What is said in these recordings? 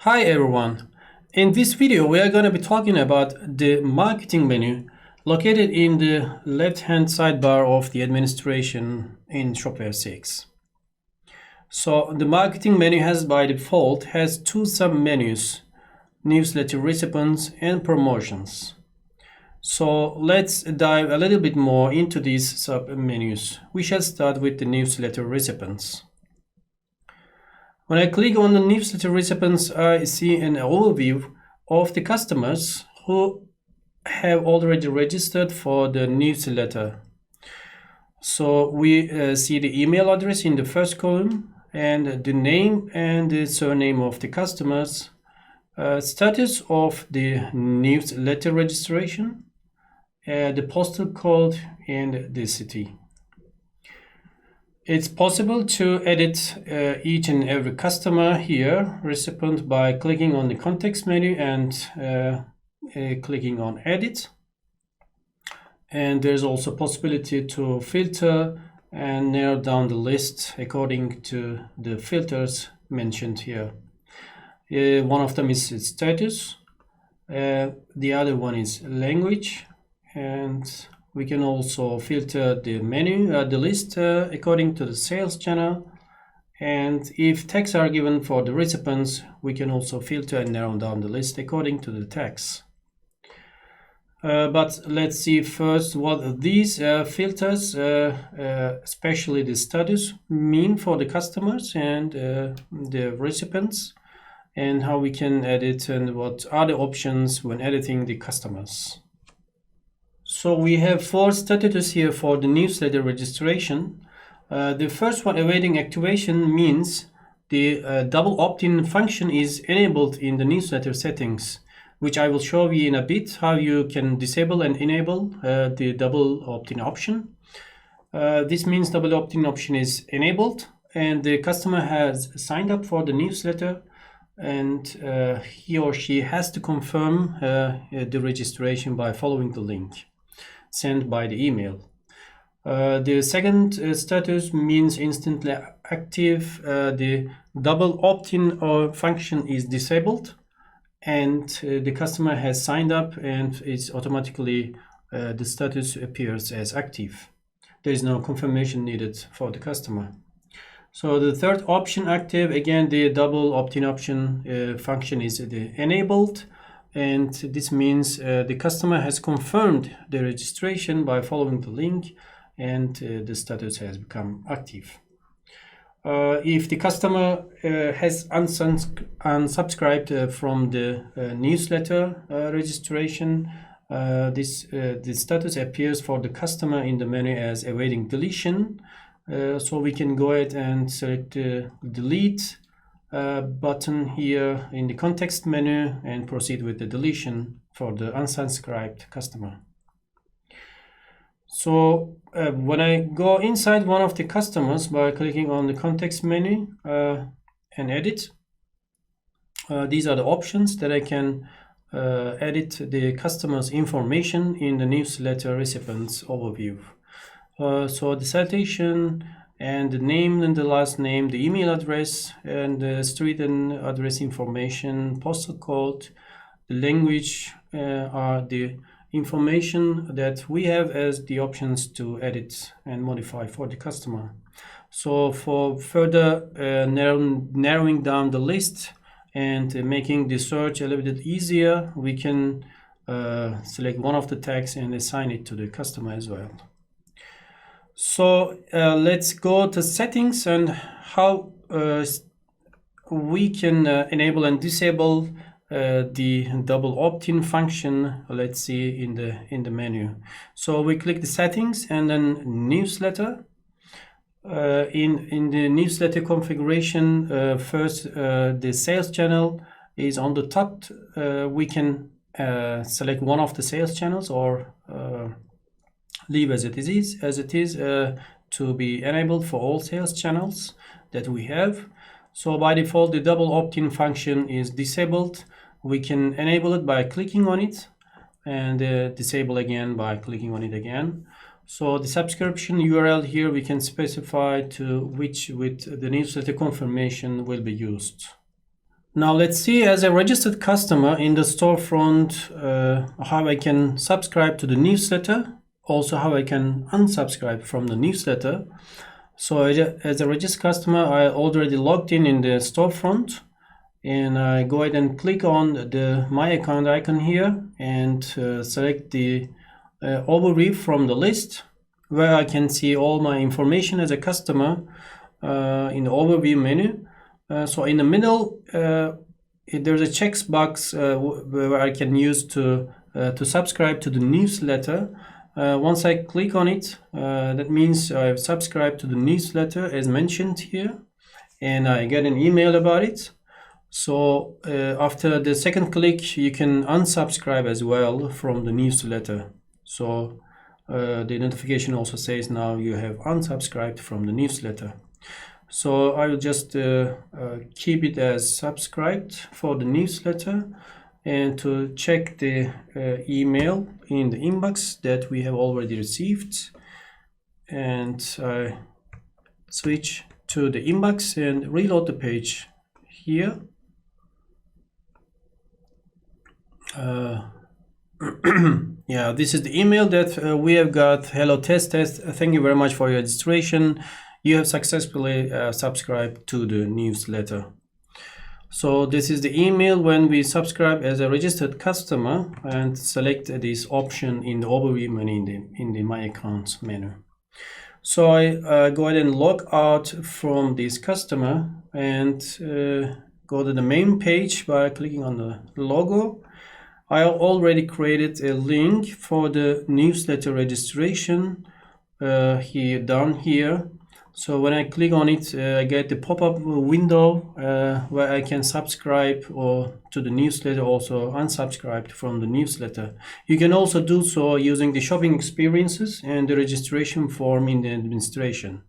Hi everyone. In this video we are going to be talking about the marketing menu located in the left-hand sidebar of the administration in Shopware 6. So the marketing menu by default has two sub-menus, newsletter recipients and promotions. So let's dive a little bit more into these sub-menus. We shall start with the newsletter recipients. When I click on the newsletter recipients, I see an overview of the customers who have already registered for the newsletter. So we see the email address in the first column and the name and the surname of the customers, status of the newsletter registration, the postal code and the city. It's possible to edit each and every customer here, recipient, by clicking on the context menu and clicking on edit. And there's also possibility to filter and narrow down the list according to the filters mentioned here. One of them is status, the other one is language, and we can also filter the menu, the list according to the sales channel. And if tags are given for the recipients, we can also filter and narrow down the list according to the tags. But let's see first what these filters, especially the status, mean for the customers and the recipients, and how we can edit and what are the options when editing the customers. So we have four statuses here for the newsletter registration. The first one, awaiting activation, means the double opt-in function is enabled in the newsletter settings, which I will show you in a bit how you can disable and enable the double opt-in option. This means double opt-in option is enabled and the customer has signed up for the newsletter, and he or she has to confirm the registration by following the link sent by the email. The second status means instantly active. The double opt-in function is disabled and the customer has signed up and it's automatically the status appears as active. There is no confirmation needed for the customer. So the third option, active, again the double opt-in option function is enabled, and this means the customer has confirmed the registration by following the link and the status has become active. If the customer has unsubscribed from the newsletter registration, the status appears for the customer in the menu as awaiting deletion. So we can go ahead and select the delete button here in the context menu and proceed with the deletion for the unsubscribed customer. So when I go inside one of the customers by clicking on the context menu and edit, these are the options that I can edit the customer's information in the newsletter recipients overview. So the citation and the name and the last name, the email address and the street and address information, postal code, the language are the information that we have as the options to edit and modify for the customer. So for further narrowing down the list and making the search a little bit easier, we can select one of the tags and assign it to the customer as well. So let's go to settings and how we can enable and disable the double opt-in function. Let's see in the menu. So we click the settings and then newsletter. In the newsletter configuration, first the sales channel is on the top. We can select one of the sales channels or leave as it is to be enabled for all sales channels that we have. So by default the double opt-in function is disabled. We can enable it by clicking on it and disable again by clicking on it again. So the subscription URL here we can specify to which with the newsletter confirmation will be used. Now let's see, as a registered customer in the storefront, how I can subscribe to the newsletter, also how I can unsubscribe from the newsletter. So as a registered customer, I already logged in the storefront, and I go ahead and click on the My Account icon here and select the overview from the list, where I can see all my information as a customer in the overview menu. So in the middle, there's a checkbox where I can use to subscribe to the newsletter. Once I click on it, that means I've subscribed to the newsletter as mentioned here, and I get an email about it. So after the second click, you can unsubscribe as well from the newsletter. So the notification also says now you have unsubscribed from the newsletter. So I will just keep it as subscribed for the newsletter, and to check the email in the inbox that we have already received, and I switch to the inbox and reload the page here. Yeah, this is the email that we have got. Hello, test. Thank you very much for your registration. You have successfully subscribed to the newsletter. So this is the email when we subscribe as a registered customer and select this option in the overview menu in the My Accounts menu. So I go ahead and log out from this customer and go to the main page by clicking on the logo. I already created a link for the newsletter registration here down here. So when I click on it, I get the pop-up window where I can subscribe to the newsletter, also unsubscribe from the newsletter. You can also do so using the shopping experiences and the registration form in the administration.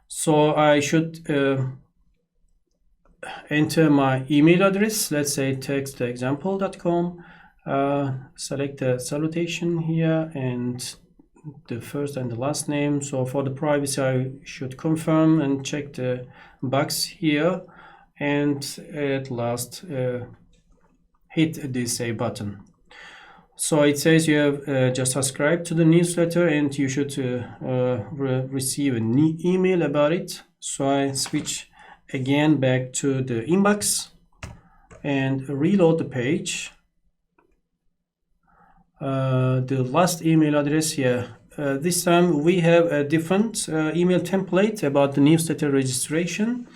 So I should enter my email address, let's say textexample.com, select the salutation here and the first and the last name. So for the privacy, I should confirm and check the box here, and at last hit the save button. So it says you have just subscribed to the newsletter and you should receive an email about it. So I switch again back to the inbox and reload the page. The last email address here. This time we have a different email template about the newsletter registration.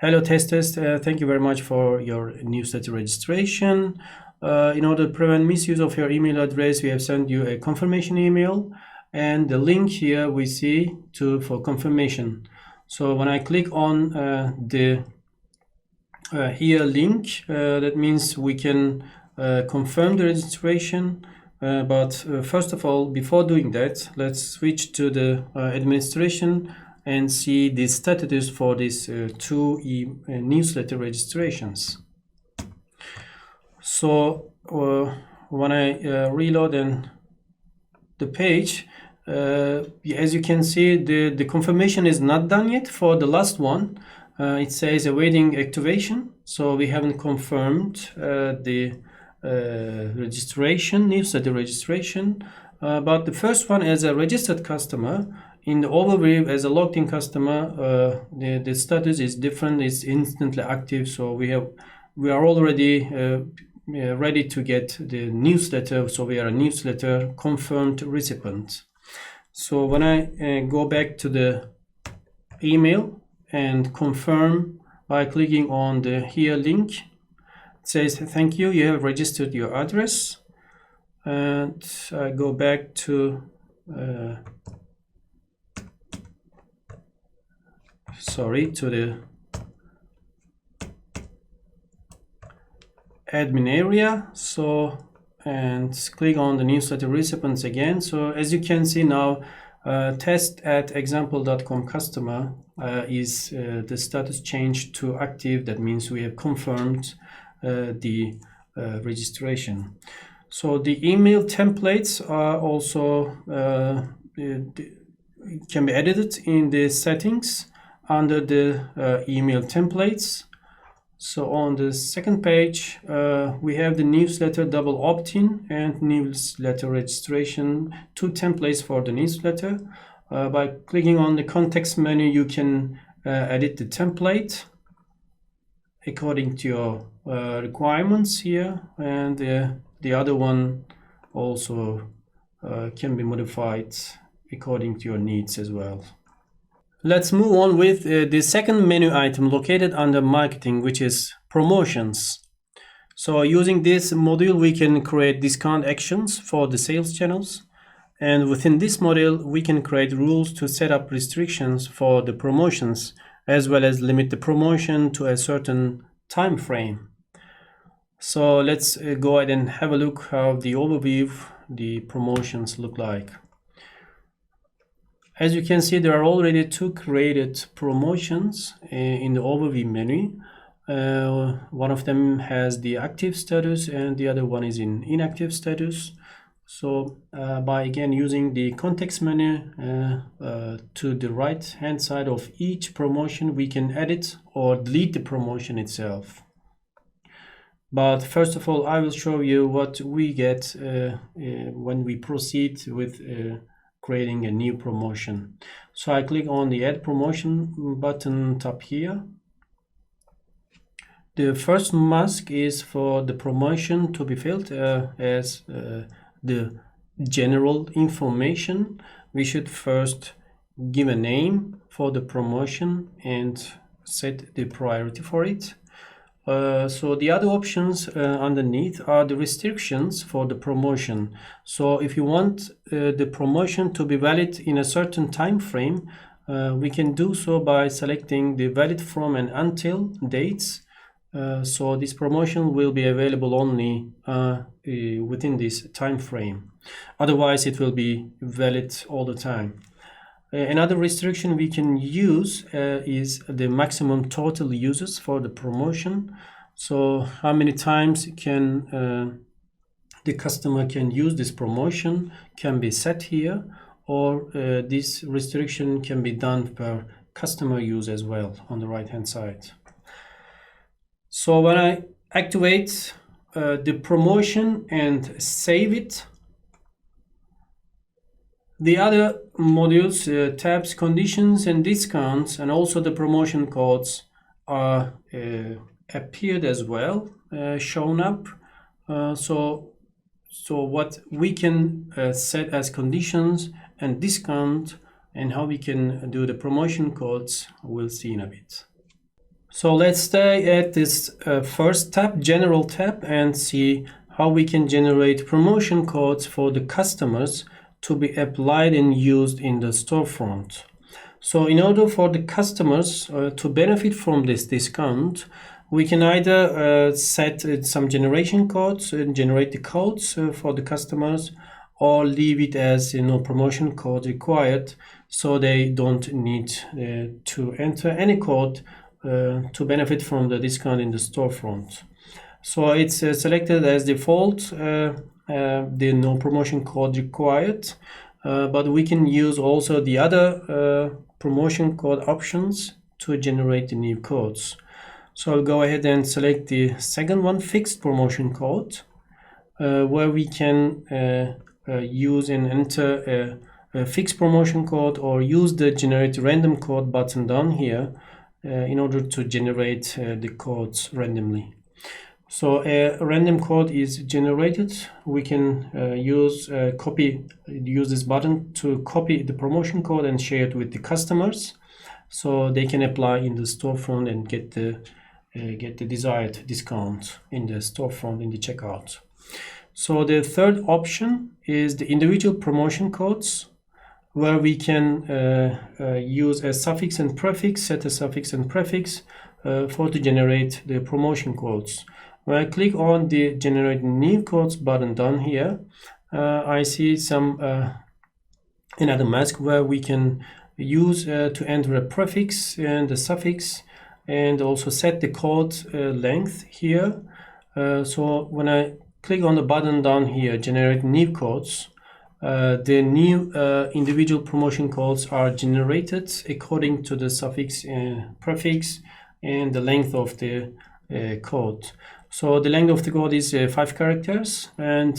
Hello testers, thank you very much for your newsletter registration. In order to prevent misuse of your email address, we have sent you a confirmation email, and the link here we see for confirmation. So when I click on the here link, that means we can confirm the registration. But first of all, before doing that, let's switch to the administration and see the status for these two newsletter registrations. So when I reload the page, as you can see, the confirmation is not done yet for the last one. It says awaiting activation, so we haven't confirmed the registration, newsletter registration. But the first one, as a registered customer, in the overview as a logged in customer, the status is different. It's instantly active, so we are already ready to get the newsletter, so we are a newsletter confirmed recipient. So when I go back to the email and confirm by clicking on the here link, it says thank you, you have registered your address, and I go back to to the admin area, and click on the newsletter recipients again. So as you can see now, test@example.com customer is the status changed to active. That means we have confirmed the registration. So the email templates are also can be edited in the settings under the email templates. So on the second page, we have the newsletter double opt-in and newsletter registration, two templates for the newsletter. By clicking on the context menu, you can edit the template according to your requirements here, and the other one also can be modified according to your needs as well. Let's move on with the second menu item located under marketing, which is promotions. So using this module, we can create discount actions for the sales channels. And within this module, we can create rules to set up restrictions for the promotions, as well as limit the promotion to a certain time frame. So let's go ahead and have a look how the overview, the promotions look like. As you can see, there are already two created promotions in the overview menu. One of them has the active status and the other one is in inactive status. So by again using the context menu to the right hand side of each promotion, we can edit or delete the promotion itself. But first of all, I will show you what we get when we proceed with creating a new promotion. So I click on the add promotion button top here. The first mask is for the promotion to be filled as the general information. We should first give a name for the promotion and set the priority for it. So the other options underneath are the restrictions for the promotion. So if you want the promotion to be valid in a certain time frame, we can do so by selecting the valid from and until dates. So this promotion will be available only within this time frame. Otherwise, it will be valid all the time. Another restriction we can use is the maximum total users for the promotion. So how many times can the customer can use this promotion can be set here, or this restriction can be done per customer use as well on the right hand side. So when I activate the promotion and save it, the other modules, tabs, conditions and discounts, and also the promotion codes are appeared as well, shown up. So what we can set as conditions and discount, and how we can do the promotion codes, we'll see in a bit. So let's stay at this first tab, general tab, and see how we can generate promotion codes for the customers to be applied and used in the storefront. So in order for the customers to benefit from this discount, we can either set some generation codes and generate the codes for the customers, or leave it as promotion code required, so they don't need to enter any code to benefit from the discount in the storefront. So it's selected as default, the no promotion code required, but we can use also the other promotion code options to generate the new codes. So I'll go ahead and select the second one, fixed promotion code, where we can use and enter a fixed promotion code, or use the generate random code button down here in order to generate the codes randomly. So a random code is generated. We can use this button to copy the promotion code and share it with the customers, so they can apply in the storefront and get the desired discount in the storefront in the checkout. So the third option is the individual promotion codes, where we can use a suffix and prefix, set a suffix and prefix to generate the promotion codes. When I click on the generate new codes button down here, I see some another mask where we can use to enter a prefix and a suffix, and also set the code length here. So when I click on the button down here, generate new codes, the new individual promotion codes are generated according to the suffix and prefix and the length of the code. So the length of the code is 5 characters, and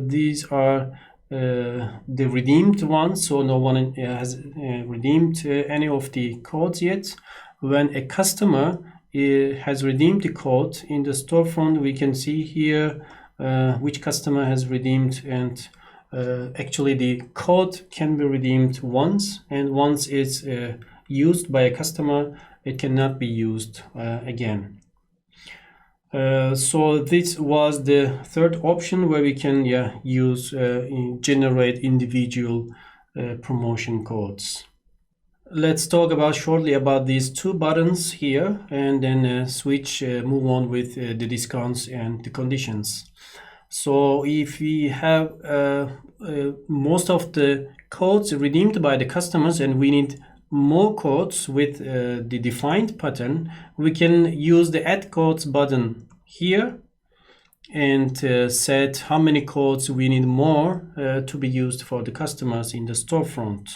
these are the redeemed ones, so no one has redeemed any of the codes yet. When a customer has redeemed the code in the storefront, we can see here which customer has redeemed, and actually the code can be redeemed once, and once it's used by a customer, it cannot be used again. So this was the third option where we can use generate individual promotion codes. Let's talk shortly about these two buttons here, and then move on with the discounts and the conditions. So if we have most of the codes redeemed by the customers and we need more codes with the defined pattern, we can use the add codes button here and set how many codes we need more to be used for the customers in the storefront.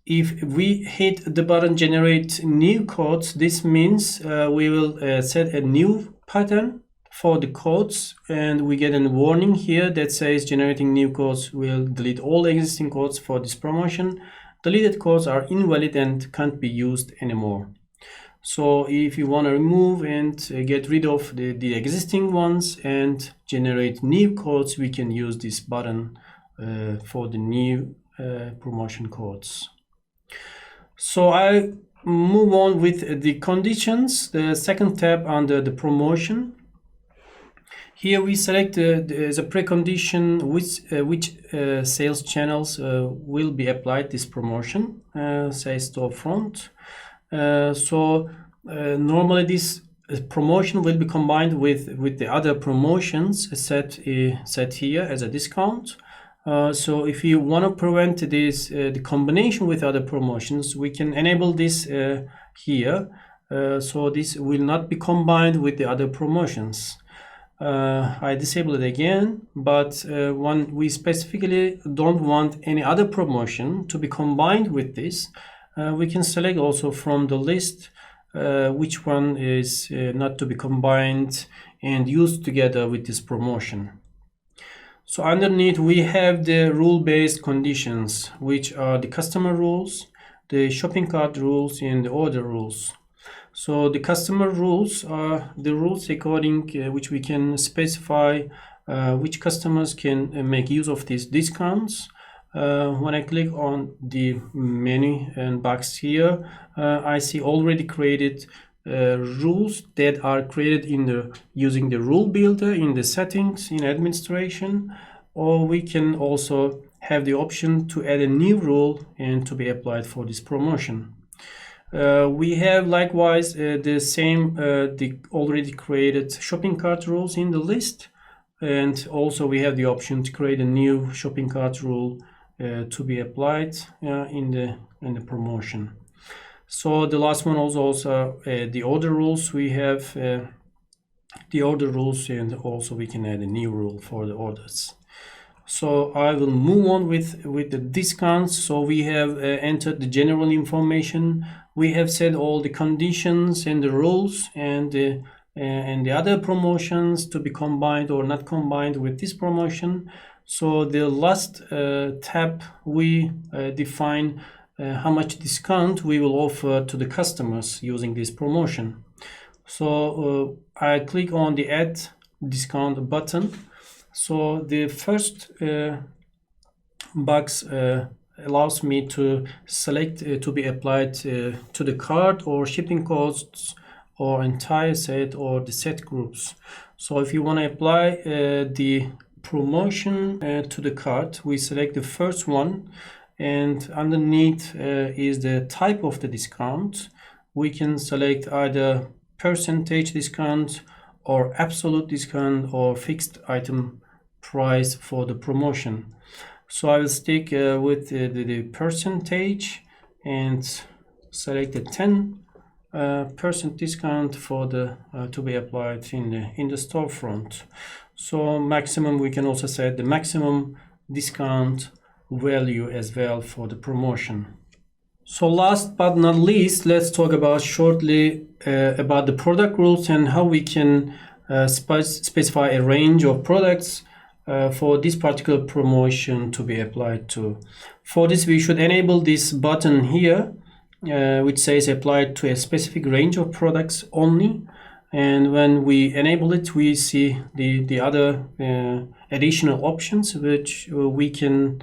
If we hit the button generate new codes, this means we will set a new pattern for the codes, and we get a warning here that says generating new codes will delete all existing codes for this promotion. Deleted codes are invalid and can't be used anymore. So if you want to remove and get rid of the existing ones and generate new codes, we can use this button for the new promotion codes. So I move on with the conditions, the second tab under the promotion. Here we select as a precondition which sales channels will be applied this promotion, say storefront. Normally this promotion will be combined with the other promotions set here as a discount. So if you want to prevent this the combination with other promotions, we can enable this here. So this will not be combined with the other promotions. I disable it again, but when we specifically don't want any other promotion to be combined with this, we can select also from the list which one is not to be combined and used together with this promotion. So underneath we have the rule-based conditions, which are the customer rules, the shopping cart rules, and the order rules. So the customer rules are the rules according which we can specify which customers can make use of these discounts. When I click on the menu and box here, I see already created rules that are created using the rule builder in the settings in administration, or we can also have the option to add a new rule and to be applied for this promotion. We have likewise the same the already created shopping cart rules in the list, and also we have the option to create a new shopping cart rule to be applied in the promotion. So the last one also the order rules. We have the order rules, and also we can add a new rule for the orders. So I will move on with the discounts. So we have entered the general information. We have set all the conditions and the rules and the other promotions to be combined or not combined with this promotion. So the last tab we define how much discount we will offer to the customers using this promotion. So I click on the add discount button. So the first box allows me to select to be applied to the cart or shipping costs or entire set or the set groups. So if you want to apply the promotion to the cart, we select the first one, and underneath is the type of the discount. We can select either percentage discount or absolute discount or fixed item price for the promotion. So I will stick with the percentage and select the 10% discount for the to be applied in the storefront. So maximum, we can also set the maximum discount value as well for the promotion. So last but not least, let's talk about shortly about the product rules and how we can specify a range of products for this particular promotion to be applied to. For this, we should enable this button here, which says applied to a specific range of products only. And when we enable it, we see the other additional options which we can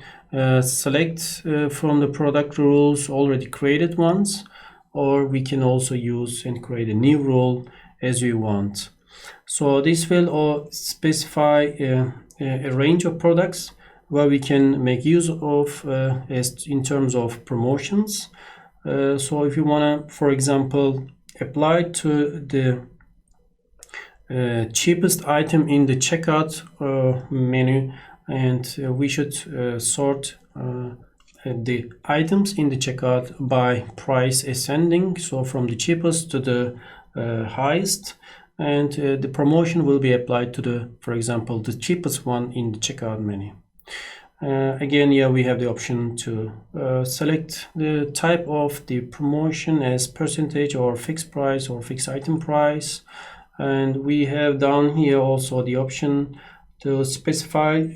select from the product rules, already created ones, or we can also use and create a new rule as we want. So this will specify a range of products where we can make use of as in terms of promotions. So if you want to, for example, apply to the cheapest item in the checkout menu, and we should sort the items in the checkout by price ascending, so from the cheapest to the highest, and the promotion will be applied to the, for example, the cheapest one in the checkout menu. Again, here we have the option to select the type of the promotion as percentage or fixed price or fixed item price. And we have down here also the option to specify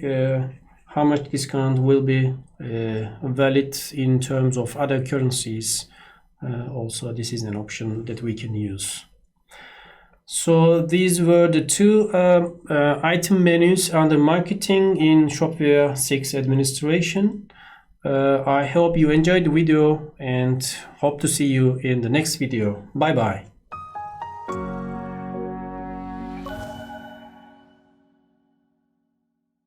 how much discount will be valid in terms of other currencies. Also, this is an option that we can use. So these were the two item menus under marketing in Shopware 6 administration. I hope you enjoyed the video and hope to see you in the next video. Bye bye.